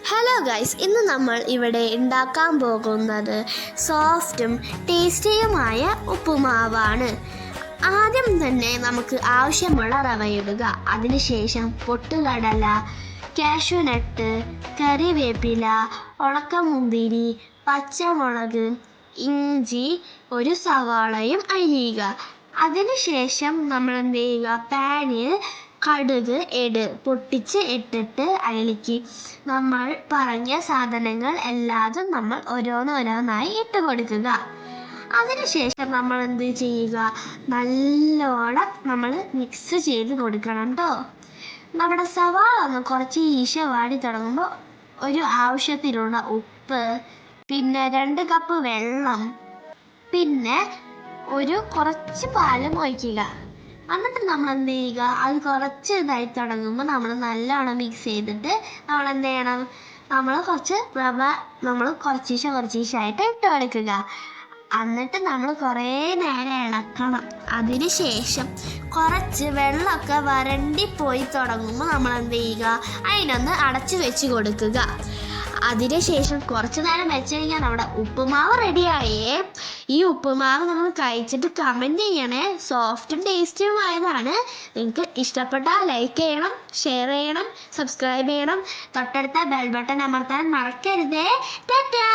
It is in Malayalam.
ഹലോ ഗൈസ്, ഇന്ന് നമ്മൾ ഇവിടെ ഉണ്ടാക്കാൻ പോകുന്നത് സോഫ്റ്റും ടേസ്റ്റിയുമായ ഉപ്പുമാവാണ്. ആദ്യം തന്നെ നമുക്ക് ആവശ്യമുള്ള റവ ഇടുക. അതിനുശേഷം പൊട്ടുകടല, കാഷ്യൂനട്ട്, കറിവേപ്പില, ഉണക്കമുന്തിരി, പച്ചമുളക്, ഇഞ്ചി, ഒരു സവാളയും അരിയുക. അതിനുശേഷം നമ്മൾ എന്ത് ചെയ്യുക, പാനിൽ കടുക് പൊട്ടിച്ച് ഇട്ടിട്ട് അതിലേക്ക് നമ്മൾ പറഞ്ഞ സാധനങ്ങൾ എല്ലാതും നമ്മൾ ഓരോന്നോരോന്നായി ഇട്ട് കൊടുക്കുക. അതിനുശേഷം നമ്മൾ എന്ത് ചെയ്യുക, നല്ലോണം നമ്മൾ മിക്സ് ചെയ്ത് കൊടുക്കണം കേട്ടോ. നമ്മുടെ സവാള ഒന്ന് കുറച്ച് വാടി തുടങ്ങുമ്പോൾ ഒരു ആവശ്യത്തിനുള്ള ഉപ്പ്, പിന്നെ 2 കപ്പ് വെള്ളം, പിന്നെ കുറച്ച് പാലും ഒഴിക്കുക. എന്നിട്ട് നമ്മൾ എന്ത് ചെയ്യുക, അത് കുറച്ച് ഇതായി തുടങ്ങുമ്പോൾ നമ്മൾ നല്ലോണം മിക്സ് ചെയ്തിട്ട് നമ്മൾ എന്ത് ചെയ്യണം, നമ്മൾ കുറച്ച് റവ നമ്മൾ കുറച്ചീശായിട്ട് ഇട്ട് കൊടുക്കുക. എന്നിട്ട് നമ്മൾ കുറേ നേരം ഇളക്കണം. അതിനുശേഷം കുറച്ച് വെള്ളമൊക്കെ വരണ്ടിപ്പോയി തുടങ്ങുമ്പോൾ നമ്മൾ എന്ത് ചെയ്യുക, അതിനൊന്ന് അടച്ചു വെച്ച് കൊടുക്കുക. അതിനുശേഷം കുറച്ച് നേരം വെച്ച് കഴിഞ്ഞാൽ നമ്മുടെ ഉപ്പുമാവ് റെഡിയായേ. ഈ ഉപ്പുമാവ് നമ്മൾ കഴിച്ചിട്ട് കമൻറ്റ് ചെയ്യണേ. സോഫ്റ്റും ടേസ്റ്റിയുമായതാണ്. നിങ്ങൾക്ക് ഇഷ്ടപ്പെട്ടാൽ ലൈക്ക് ചെയ്യണം, ഷെയർ ചെയ്യണം, സബ്സ്ക്രൈബ് ചെയ്യണം, തൊട്ടടുത്ത ബെൽ ബട്ടൺ അമർത്താൻ മറക്കരുതേ. ടാറ്റാ.